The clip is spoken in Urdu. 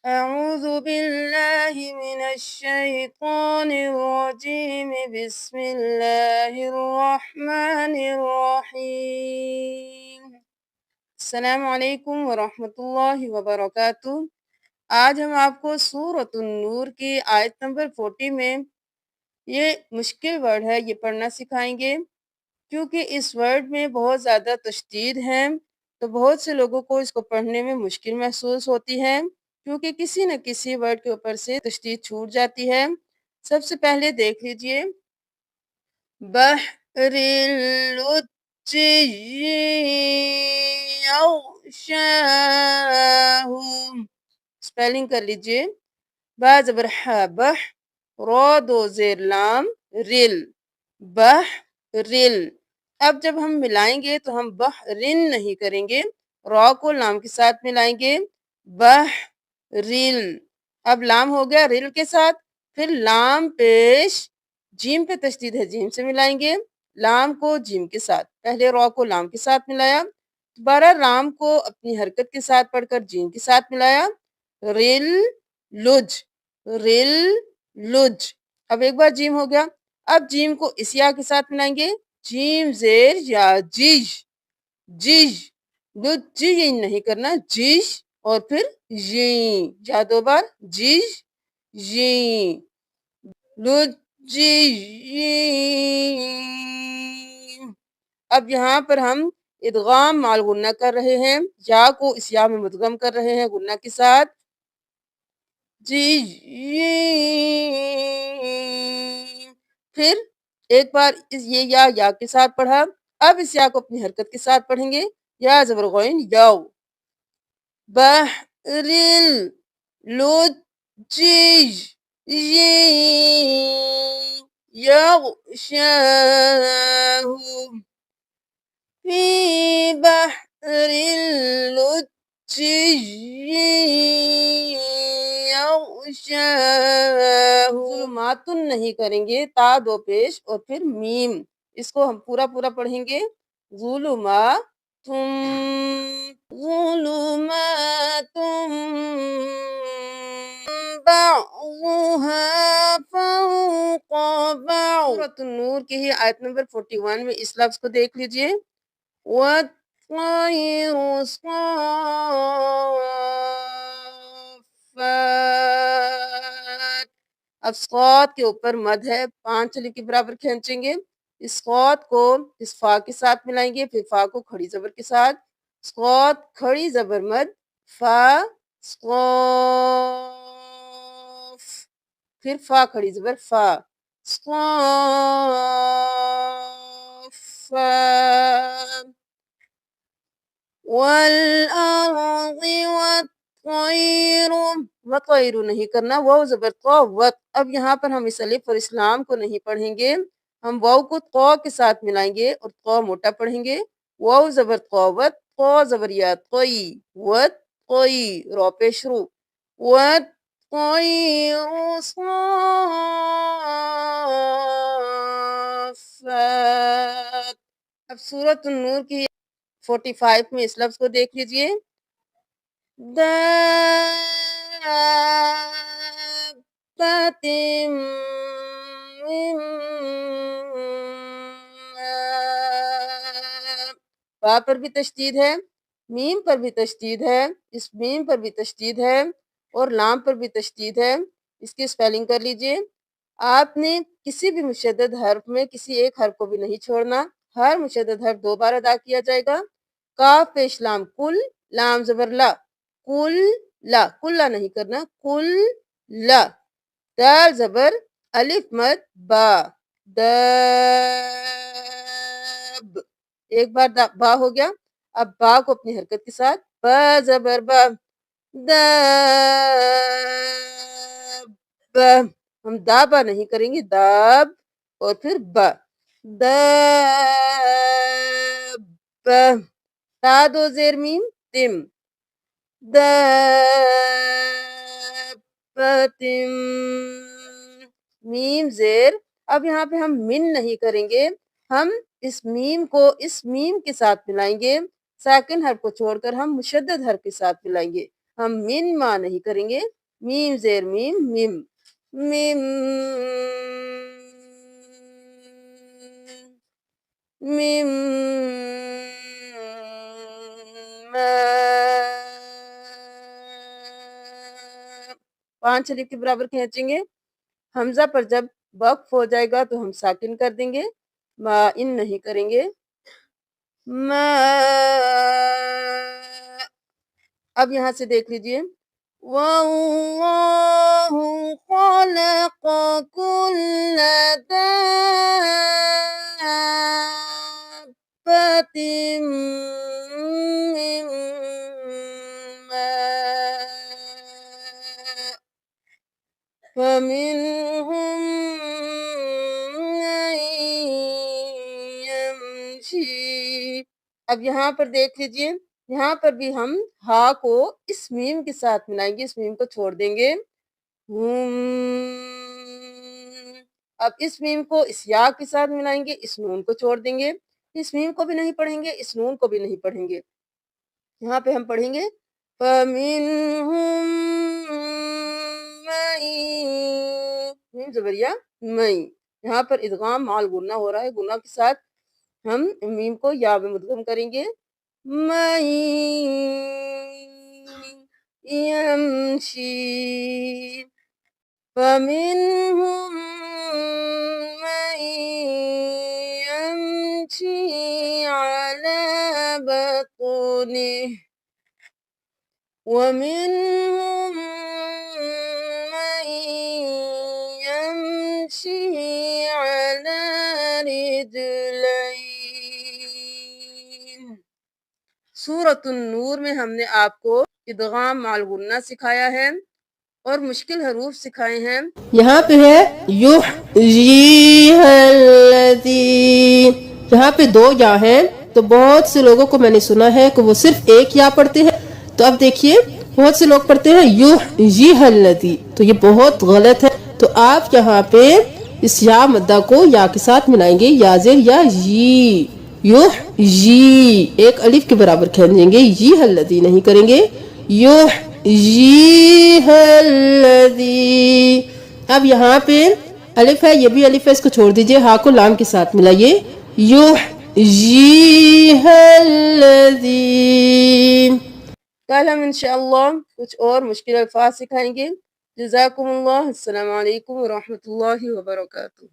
أعوذ بالله من الشيطان الرجيم بسم الله الرحمن الرحيم السلام علیکم ورحمۃ اللہ وبرکاتہ۔ آج ہم آپ کو سورۃ النور کی آیت نمبر 40 میں یہ مشکل ورڈ ہے یہ پڑھنا سکھائیں گے، کیونکہ اس ورڈ میں بہت زیادہ تشدید ہے تو بہت سے لوگوں کو اس کو پڑھنے میں مشکل محسوس ہوتی ہے، کیونکہ کسی نہ کسی ورڈ کے اوپر سے تشدید چھوٹ جاتی ہے۔ سب سے پہلے دیکھ لیجئے بحر اللجی یغشاہ، سپیلنگ کر لیجئے، با زبر ح بح، را دو زیر لام رل، بحرل۔ اب جب ہم ملائیں گے تو ہم بحرن نہیں کریں گے، را کو لام کے ساتھ ملائیں گے، بحرل۔ اب لام ہو گیا رل کے ساتھ، پھر لام پیش جیم پہ تشدید ہے، جیم سے ملائیں گے، لام کو جیم کے ساتھ، پہلے را کو لام کے ساتھ ملایا، دوبارہ لام کو اپنی حرکت کے ساتھ پڑھ کر جیم کے ساتھ ملایا، رل لج، رل لج۔ اب ایک بار جیم ہو گیا، اب جیم کو اس یا کے ساتھ ملائیں گے، جیم زیر یا جیج، جیج، لج جی نہیں کرنا، جیج اور پھر جین، یا دو بار جیج جین، لج جین۔ اب یہاں پر ہم ادغام مال غنہ کر رہے ہیں، یا کو اس یا میں مدغم کر رہے ہیں غنہ کے ساتھ، جی، پھر ایک بار یہ یا کے ساتھ پڑھا، اب اس یا کو اپنی حرکت کے ساتھ پڑھیں گے، یا زبر غین یاو، بحرل لجی یغشاہ، فی بحر اللجی یغشاہ، ظلمات نہیں کریں گے، تا دو پیش اور پھر میم، اس کو ہم پورا پورا پڑھیں گے، ظلمات، ظلمات بعضها فوق بعض۔ سورۃ النور کی ہی آیت نمبر 41 میں اس لفظ کو دیکھ لیجئے، وَالطَّيْرُ صَافَّاتٍ۔ اب صاد کے اوپر مد ہے، 5 چلی کے برابر کھینچیں گے، اس صاد کو اس فا کے ساتھ ملائیں گے، پھر فا کو کھڑی زبر کے ساتھ، صاد کھڑی زبر مد، فا صاف، پھر فا کھڑی زبر فا، صافات، والارض والطیر، وطیر نہیں کرنا، واو زبر طا وط۔ اب یہاں پر ہم اس الف اور اسلام کو نہیں پڑھیں گے، ہم واو کو طا کے ساتھ ملائیں گے اور طا موٹا پڑھیں گے، واو زبر طا وط، طا زبر یا طی، وط طی، را پیش رو، والطیر صافات۔ اب سورۃ النور کی 45 میں اس لفظ کو دیکھ لیجئے، دابۃ من ماء، با پر بھی تشدید ہے، میم پر بھی تشدید ہے، اس میم پر بھی تشدید ہے اور لام پر بھی تشدید ہے، اس کی سپیلنگ کر لیجئے۔ آپ نے کسی بھی مشدد حرف میں کسی ایک حرف کو بھی نہیں چھوڑنا، ہر مشدد حرف 2 بار ادا کیا جائے گا، کاف پیش لام کل، لام زبر لا، کل لا، کل لا نہیں کرنا، کل لا، دال زبر الف مد با، داب، ایک بار با ہو گیا، اب با کو اپنی حرکت کے ساتھ، با زبر با، داب، ہم دا با نہیں کریں گے، داب اور پھر با، داب، تا دو زیر میم تم، دابۃ، میم زیر۔ اب یہاں پہ ہم من نہیں کریں گے، ہم اس میم کو اس میم کے ساتھ ملائیں گے، ساکن حرف کو چھوڑ کر ہم مشدد حرف کے ساتھ ملائیں گے، ہم من ما نہیں کریں گے، میم زیر میم مم، مم مم پانچ الف کے برابر کھینچیں گے۔ حمزہ پر جب وقف ہو جائے گا تو ہم ساکن کر دیں گے، ما ان نہیں کریں گے۔ ما اب یہاں سے دیکھ لیجئے، وَاللَّهُ خَلَقَ كُلَّ دَابَّةٍ مِّن مَّاءٍ فَمِنْهُم مَّن يَمْشِي۔ اب یہاں پر دیکھ لیجئے، یہاں پر بھی ہم ہا کو اس میم کے ساتھ ملائیں گے، اس میم کو چھوڑ دیں گے۔ اب اس میم کو اس یا کے ساتھ ملائیں گے، اس نون کو چھوڑ دیں گے، اس میم کو بھی نہیں پڑھیں گے، اس نون کو بھی نہیں پڑھیں گے۔ یہاں پہ ہم پڑھیں گے فَمِنْهُم مَّن میم زبریہ مئی، یہاں پر ادغام مال غنہ ہو رہا ہے، غنہ کے ساتھ ہم میم کو یا میں مدغم کریں گے، مَن يَمْشِي فَمِنْهُم مَّن يَمْشِي عَلَى بَطْنِهِ وَمِنْهُم مَّن يَمْشِي عَلَى رِجْلَيْنِ۔ سورۃ النور میں ہم نے آپ کو ادغام مع الغنہ سکھایا ہے اور مشکل حروف سکھائے ہیں۔ یہاں پہ ہے یحییھا الذی، یہاں پہ دو یا ہیں، تو بہت سے لوگوں کو میں نے سنا ہے کہ وہ صرف ایک یا پڑھتے ہیں، تو اب دیکھیے بہت سے لوگ پڑھتے ہیں یحییھا الذی، تو یہ بہت غلط ہے۔ تو آپ یہاں پہ اس یا مدہ کو یا کے ساتھ ملائیں گے، یا زیر یا یی، یحیی ایک الف کے برابر کھینچیں گے، یحییھا الذی نہیں کریں گے، یحییھا الذی۔ اب یہاں پہ الف ہے، یہ بھی الف ہے، اس کو چھوڑ دیجئے، ہا کو لام کے ساتھ ملائیے، یحییھا الذی۔ کل ہم انشاءاللہ کچھ اور مشکل الفاظ سکھائیں گے۔ جزاکم اللہ، السلام علیکم ورحمۃ اللہ وبرکاتہ۔